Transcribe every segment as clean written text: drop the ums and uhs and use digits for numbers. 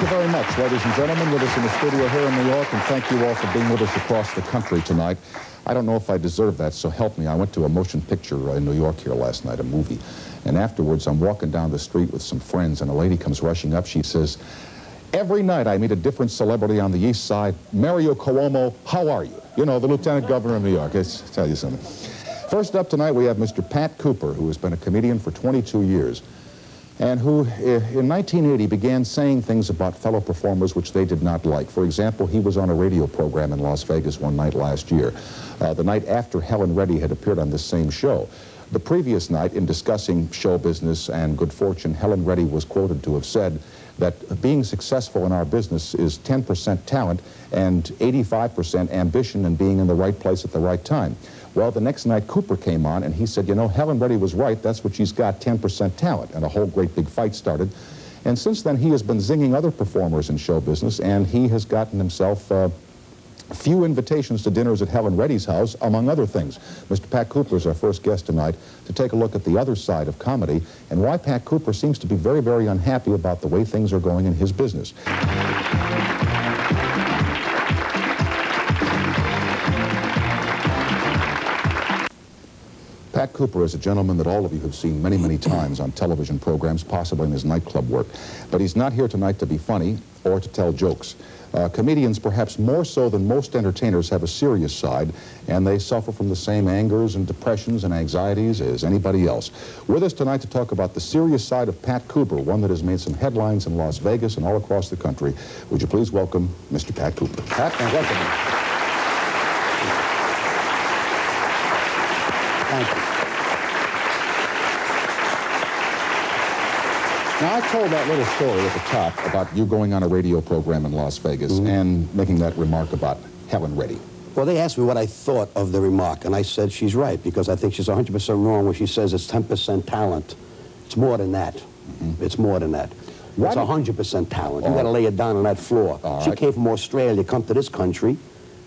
you very much, ladies and gentlemen, with us in the studio here in New York, and thank you all for being with us across the country tonight. I don't know if I deserve that, so help me. I went to a motion picture in New York here last night, a movie, and afterwards I'm walking down the street with some friends, and a lady comes rushing up. She says, "Every night I meet a different celebrity on the East Side. Mario Cuomo, how are you?" You know, the Lieutenant Governor of New York. Let's tell you something. First up tonight, we have Mr. Pat Cooper, who has been a comedian for 22 years. And who, in 1980, began saying things about fellow performers which they did not like. For example, he was on a radio program in Las Vegas one night last year, the night after Helen Reddy had appeared on this same show. The previous night, in discussing show business and good fortune, Helen Reddy was quoted to have said that being successful in our business is 10% talent and 85% ambition and being in the right place at the right time. Well, the next night, Cooper came on, and he said, you know, Helen Reddy was right. That's what she's got, 10% talent. And a whole great big fight started. And since then, he has been zinging other performers in show business, and he has gotten himself a few invitations to dinners at Helen Reddy's house, among other things. Mr. Pat Cooper is our first guest tonight to take a look at the other side of comedy and why Pat Cooper seems to be very, very unhappy about the way things are going in his business. Pat Cooper is a gentleman that all of you have seen many, many times on television programs, possibly in his nightclub work. But he's not here tonight to be funny or to tell jokes. Comedians, perhaps more so than most entertainers, have a serious side, and they suffer from the same angers and depressions and anxieties as anybody else. With us tonight to talk about the serious side of Pat Cooper, one that has made some headlines in Las Vegas and all across the country, would you please welcome Mr. Pat Cooper. Pat, welcome. Thank you. Now, I told that little story at the top about you going on a radio program in Las Vegas and making that remark about Helen Reddy. Well, they asked me what I thought of the remark, and I said she's right, because I think she's 100% wrong when she says it's 10% talent. It's more than that. It's more than that. It's 100% talent. You got to lay it down on that floor. She came from Australia, come to this country,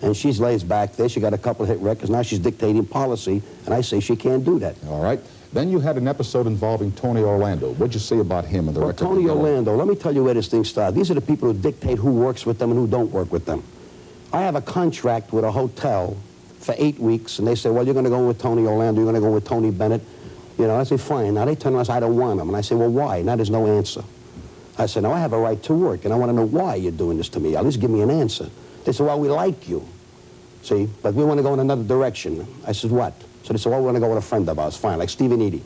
and she lays back there. She got a couple of hit records. Now she's dictating policy, and I say she can't do that. All right. Then you had an episode involving Tony Orlando. What'd you say about him and the record? Tony Orlando, let me tell you where this thing started. These are the people who dictate who works with them and who don't work with them. I have a contract with a hotel for 8 weeks, and they say, well, you're going to go with Tony Orlando, you're going to go with Tony Bennett. You know, I say, fine. Now they turn around and say, I don't want them. And I say, well, why? Now there's no answer. I said, now I have a right to work, and I want to know why you're doing this to me. At least give me an answer. They said, well, we like you. See, but we want to go in another direction. I said, what? So they said, well, we want to go with a friend of ours. Fine, like Stephen Eady.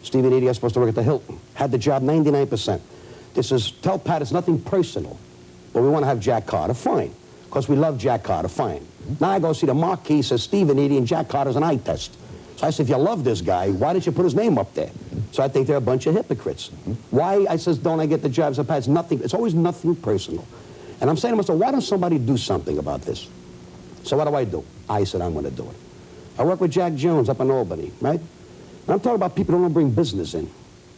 Stephen Eady was supposed to work at the Hilton. Had the job 99%. This is, tell Pat it's nothing personal. But we want to have Jack Carter. Fine. Because we love Jack Carter. Fine. Now I go see the marquee, says Stephen Eady and Jack Carter's an eye test. So I said, if you love this guy, why didn't you put his name up there? So I think they're a bunch of hypocrites. Why, I says, don't I get the job? I said, Pat, it's nothing, it's always nothing personal. And I'm saying to myself, why don't somebody do something about this? So what do? I said, I'm going to do it. I work with Jack Jones up in Albany, right? And I'm talking about people who don't bring business in.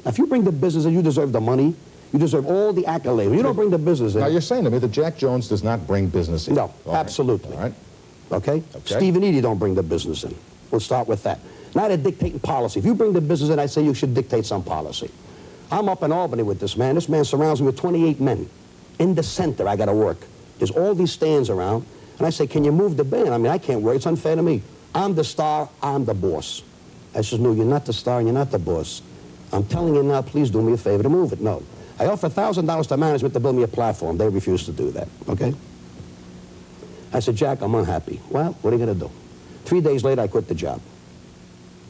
Now, if you bring the business in, you deserve the money. You deserve all the accolades. You don't bring the business in. Now, you're saying to me that Jack Jones does not bring business in. No, absolutely. All right. Okay? Stephen Eady don't bring the business in. We'll start with that. Now they're dictating policy. If you bring the business in, I say you should dictate some policy. I'm up in Albany with this man. This man surrounds me with 28 men. In the center, I got to work. There's all these stands around. And I say, can you move the band? I mean, I can't work. It's unfair to me. I'm the star. I'm the boss. I says, no, you're not the star and you're not the boss. I'm telling you now, please do me a favor to move it. No. I offer $1,000 to management to build me a platform. They refuse to do that, okay? I said, Jack, I'm unhappy. Well, what are you going to do? 3 days later, I quit the job.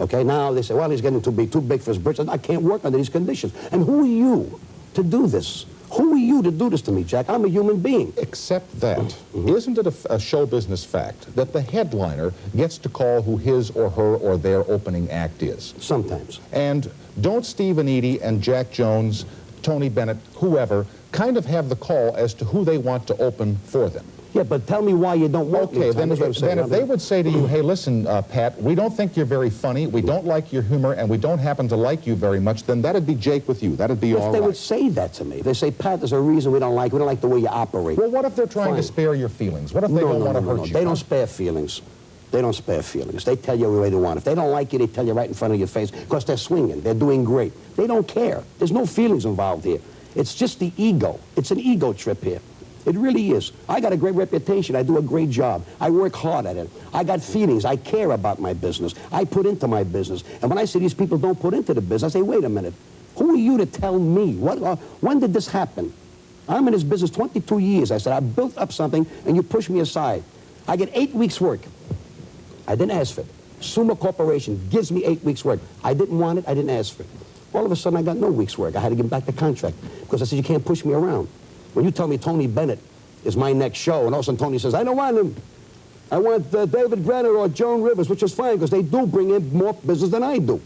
Okay, now they say, well, he's getting too big for his britches. I can't work under these conditions. And who are you to do this? Who are you to do this to me, Jack? I'm a human being. Except that, isn't it a show business fact that the headliner gets to call who his or her or their opening act is? Sometimes. And don't Stephen Eady and Jack Jones, Tony Bennett, whoever, kind of have the call as to who they want to open for them? Yeah, but tell me why you don't want me. Okay, then if they would say to you, hey, listen, Pat, we don't think you're very funny, we don't like your humor, and we don't happen to like you very much, then that'd be Jake with you. That'd be all right. If they would say that to me, they say, Pat, there's a reason we don't like the way you operate. Well, what if they're trying to spare your feelings? What if they don't want to hurt you? They don't spare feelings. They don't spare feelings. They tell you the way they want. If they don't like you, they tell you right in front of your face, because they're swinging. They're doing great. They don't care. There's no feelings involved here. It's just the ego. It's an ego trip here. It really is. I got a great reputation. I do a great job. I work hard at it. I got feelings. I care about my business. I put into my business. And when I see these people don't put into the business, I say, wait a minute. Who are you to tell me? When did this happen? I'm in this business 22 years. I said, I built up something, and you push me aside. I get 8 weeks' work. I didn't ask for it. Summa Corporation gives me 8 weeks' work. I didn't want it. I didn't ask for it. All of a sudden, I got no week's work. I had to give back the contract because I said, you can't push me around. When you tell me Tony Bennett is my next show, and all of a sudden Tony says, I don't want him. I want David Brenner or Joan Rivers, which is fine because they do bring in more business than I do.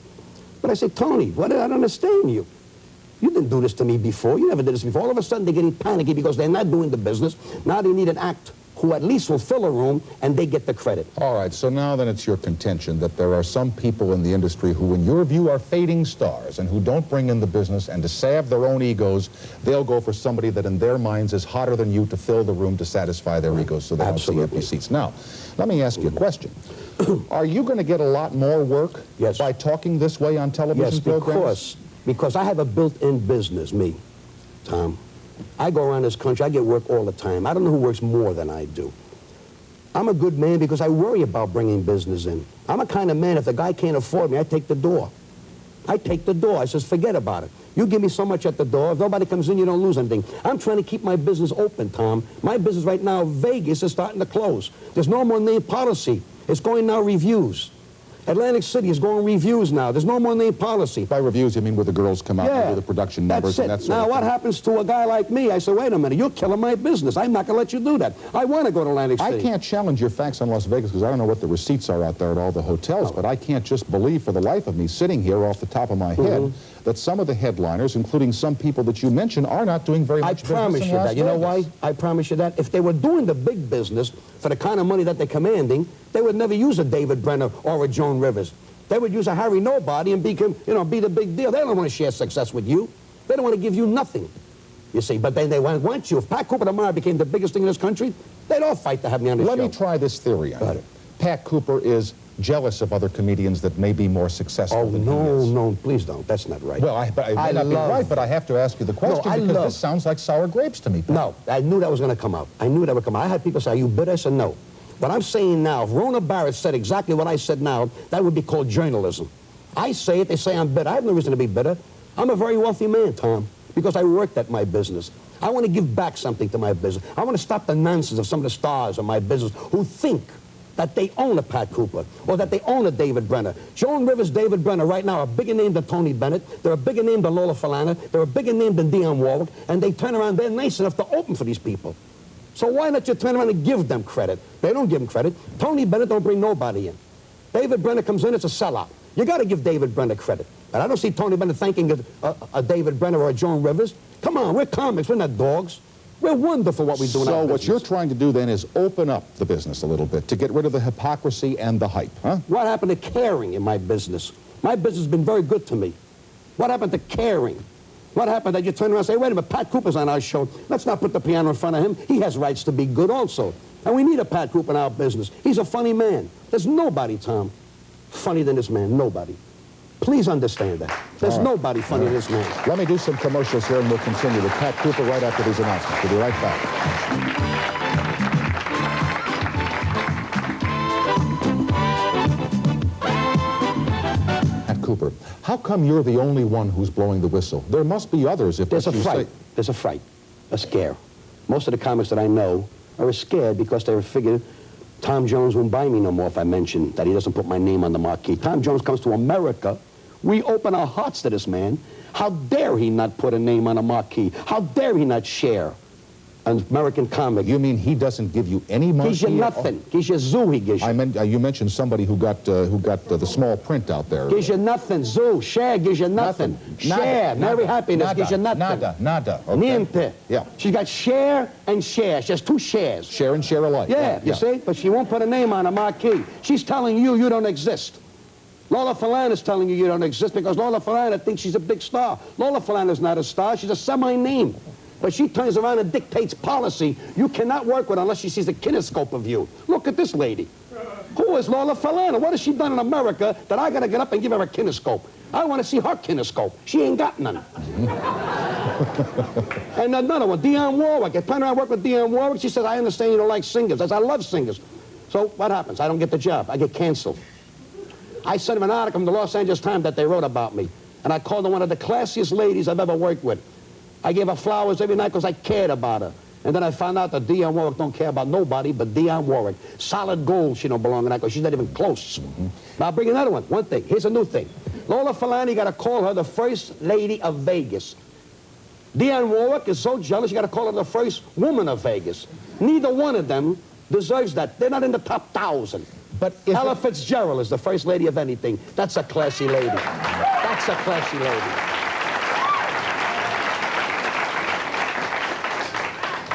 But I say, Tony, I don't understand you. You didn't do this to me before. You never did this before. All of a sudden, they're getting panicky because they're not doing the business. Now they need an act who at least will fill a room, and they get the credit. All right, so now then it's your contention that there are some people in the industry who, in your view, are fading stars and who don't bring in the business, and to salve their own egos, they'll go for somebody that in their minds is hotter than you to fill the room to satisfy their egos so they don't see empty seats. Now, let me ask you a question. Are you going to get a lot more work by talking this way on television programs? Because I have a built-in business, me, Tom. I go around this country, I get work all the time. I don't know who works more than I do. I'm a good man because I worry about bringing business in. I'm a kind of man, if the guy can't afford me, I take the door. I take the door. I says, forget about it. You give me so much at the door. If nobody comes in, you don't lose anything. I'm trying to keep my business open, Tom. My business right now, Vegas, is starting to close. There's no more name policy. It's going now reviews. Atlantic City is going reviews now. There's no more name policy. By reviews, you mean where the girls come out and do the production numbers and that sort of thing? Now, what happens to a guy like me? I say, wait a minute, you're killing my business. I'm not going to let you do that. I want to go to Atlantic City. I can't challenge your facts on Las Vegas because I don't know what the receipts are out there at all the hotels, but I can't just believe for the life of me, sitting here off the top of my head, that some of the headliners, including some people that you mentioned, are not doing very much business in Las Vegas. I promise you that. You know why? I promise you that. If they were doing the big business for the kind of money that they're commanding, they would never use a David Brenner or a Joan Rivers. They would use a Harry Nobody and be the big deal. They don't want to share success with you. They don't want to give you nothing, you see. But then they want you. If Pat Cooper tomorrow became the biggest thing in this country, they'd all fight to have me on the show. Let me try this theory on you. Pat Cooper is jealous of other comedians that may be more successful than he is. No, please don't. That's not right. Well, it may not be right, but I have to ask you the question because this sounds like sour grapes to me, Pat. No, I knew that was going to come out. I knew that would come out. I had people say, are you bitter? I said, no. What I'm saying now, if Rona Barrett said exactly what I said now, that would be called journalism. I say it, they say I'm bitter. I have no reason to be bitter. I'm a very wealthy man, Tom, because I worked at my business. I want to give back something to my business. I want to stop the nonsense of some of the stars of my business who think that they own a Pat Cooper or that they own a David Brenner. Joan Rivers, David Brenner right now are a bigger name than Tony Bennett. They're a bigger name than Lola Falana. They're a bigger name than Dionne Warwick. And they turn around, they're nice enough to open for these people. So why not you turn around and give them credit? They don't give them credit. Tony Bennett don't bring nobody in. David Brenner comes in, it's a sellout. You got to give David Brenner credit. And I don't see Tony Bennett thanking a David Brenner or a Joan Rivers. Come on, we're comics, we're not dogs. We're wonderful what we do in our business. So what you're trying to do then is open up the business a little bit to get rid of the hypocrisy and the hype, huh? What happened to caring in my business? My business has been very good to me. What happened to caring? What happened that you turn around and say, wait a minute, Pat Cooper's on our show. Let's not put the piano in front of him. He has rights to be good also. And we need a Pat Cooper in our business. He's a funny man. There's nobody, Tom, funnier than this man. Nobody. Please understand that. There's nobody funnier than this man. Let me do some commercials here and we'll continue with Pat Cooper right after these announcements. We'll be right back. Cooper, how come you're the only one who's blowing the whistle? There must be others if there's a fright. There's a fright, a scare. Most of the comics that I know are scared because they figure Tom Jones won't buy me no more if I mention that he doesn't put my name on the marquee. Tom Jones comes to America. We open our hearts to this man. How dare he not put a name on a marquee? How dare he not share an American comic? You mean he doesn't give you any marquee? Gives you nothing. Gives you zoo, he gives you. I meant, you mentioned somebody who got the small print out there. Gives you nothing. Zoo. Share gives you nothing. Share. Mary Happiness gives you nothing. Nada. Okay. Niente. Yeah. She's got share and share. She has two shares. Share and share alike. Yeah, you see? But she won't put a name on a marquee. She's telling you you don't exist. Lola Falana's telling you you don't exist because Lola Falana thinks she's a big star. Lola Falana's not a star. She's a semi-name. But she turns around and dictates policy you cannot work with unless she sees a kinescope of you. Look at this lady. Who is Lola Falana? What has she done in America that I got to get up and give her a kinescope? I want to see her kinescope. She ain't got none. And another one, Dionne Warwick. I plan around working with Dionne Warwick. She says, I understand you don't like singers. I said, I love singers. So what happens? I don't get the job. I get canceled. I sent him an article from the Los Angeles Times that they wrote about me. And I called her one of the classiest ladies I've ever worked with. I gave her flowers every night because I cared about her. And then I found out that Dionne Warwick don't care about nobody but Dionne Warwick. Solid gold she don't belong in that because she's not even close. Now I'll bring another one. One thing. Here's a new thing. Lola Falani got to call her the first lady of Vegas. Dionne Warwick is so jealous you got to call her the first woman of Vegas. Neither one of them deserves that. They're not in the top 1,000. But Ella Fitzgerald is the first lady of anything. That's a classy lady. That's a classy lady.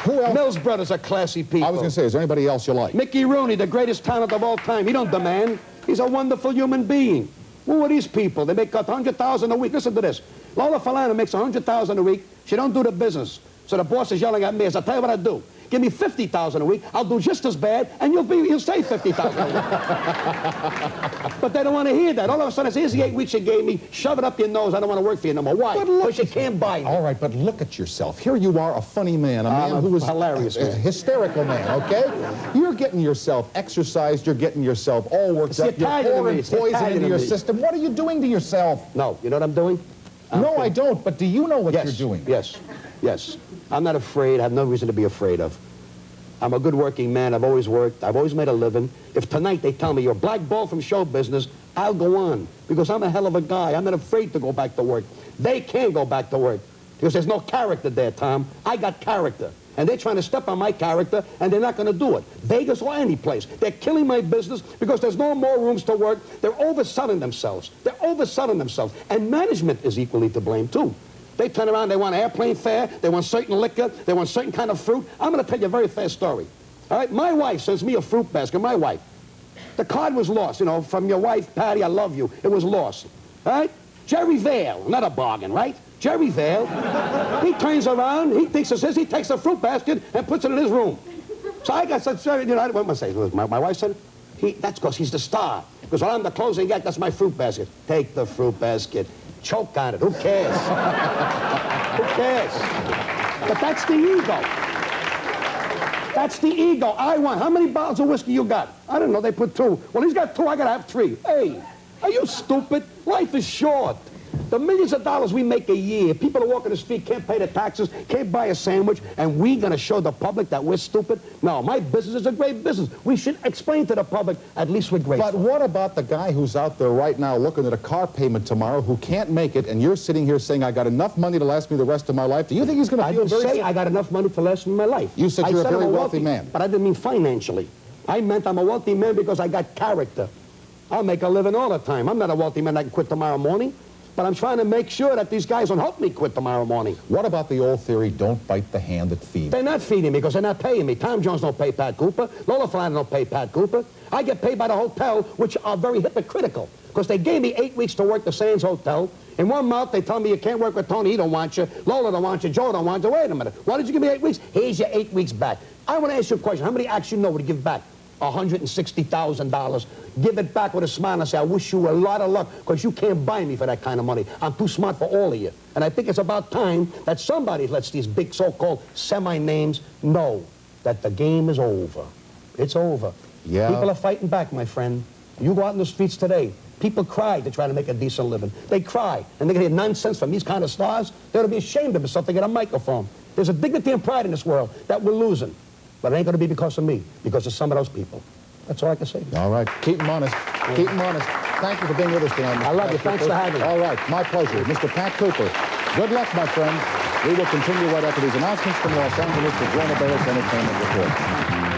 Who else? Mills Brothers are classy people. I was going to say, is there anybody else you like? Mickey Rooney, the greatest talent of all time. He don't demand. He's a wonderful human being. Who are these people? They make $100,000 a week. Listen to this. Lola Falana makes $100,000 a week. She don't do the business. So the boss is yelling at me. I said, I'll tell you what I do. Give me $50,000 a week. I'll do just as bad, and you'll save $50,000 a week. But they don't want to hear that. All of a sudden, here's the 8 weeks you gave me. Shove it up your nose. I don't want to work for you no more. Why? Because you can't buy me. All right, but look at yourself. Here you are, a funny man, a man who is hilarious, a hysterical man, okay? You're getting yourself exercised. You're getting yourself all worked up. You're pouring poison into your system. What are you doing to yourself? No, you know what I'm doing? No, I don't, but do you know what you're doing? Yes, yes. I'm not afraid. I have no reason to be afraid of. I'm a good working man. I've always worked. I've always made a living. If tonight they tell me you're blackballed from show business, I'll go on because I'm a hell of a guy. I'm not afraid to go back to work. They can't go back to work because there's no character there, Tom. I got character. And they're trying to step on my character, and they're not going to do it. Vegas or any place. They're killing my business because there's no more rooms to work. They're overselling themselves. They're overselling themselves. And management is equally to blame, too. They turn around, they want airplane fare, they want certain liquor, they want certain kind of fruit. I'm going to tell you a very fair story. All right, my wife sends me a fruit basket, my wife. The card was lost, you know, from your wife, Patty, I love you. It was lost. All right? Jerry Vale, not a bargain, right? Jerry Vale, he turns around, he thinks it's his, he takes the fruit basket and puts it in his room. So I got such, you know, what am I saying? My wife said, that's because he's the star. Because when I'm the closing act, that's my fruit basket. Take the fruit basket. Choke on it. Who cares? Who cares? But that's the ego. That's the ego. I want. How many bottles of whiskey you got? I don't know. They put 2. Well, he's got 2. I got to have 3. Hey, are you stupid? Life is short. The millions of dollars we make a year, people who walk in the street can't pay their taxes, can't buy a sandwich, and we going to show the public that we're stupid? No, my business is a great business. We should explain to the public, at least we're grateful. But what about the guy who's out there right now looking at a car payment tomorrow who can't make it, and you're sitting here saying, I got enough money to last me the rest of my life? Do you think he's going to feel very... I didn't say I got enough money to last me my life. You said you're a very wealthy man. But I didn't mean financially. I meant I'm a wealthy man because I got character. I'll make a living all the time. I'm not a wealthy man that can quit tomorrow morning. But I'm trying to make sure that these guys don't help me quit tomorrow morning. What about the old theory, don't bite the hand that feeds? They're not feeding me because they're not paying me. Tom Jones don't pay Pat Cooper. Lola Falana don't pay Pat Cooper. I get paid by the hotel, which are very hypocritical because they gave me 8 weeks to work the Sands Hotel. In 1 month, they tell me you can't work with Tony. He don't want you. Lola don't want you. Joe don't want you. Wait a minute. Why did you give me 8 weeks? Here's your 8 weeks back. I want to ask you a question. How many acts you know would give back? $160,000. Give it back with a smile and say, I wish you a lot of luck because you can't buy me for that kind of money. I'm too smart for all of you. And I think it's about time that somebody lets these big so-called semi-names know that the game is over. It's over. Yeah. People are fighting back, my friend. You go out in the streets today, people cry to try to make a decent living. They cry, and they're going to hear nonsense from these kind of stars. They're going to be ashamed of themselves to get a microphone. There's a dignity and pride in this world that we're losing. But it ain't going to be because of me, because of some of those people. That's all I can say. All right. Keep them honest. Keep them honest. Thank you for being with us tonight, Mr. I love you. Thanks for having me. All right. My pleasure. Mr. Pat Cooper, good luck, my friend. We will continue right after these announcements from Los Angeles, the Joan of Entertainment Report.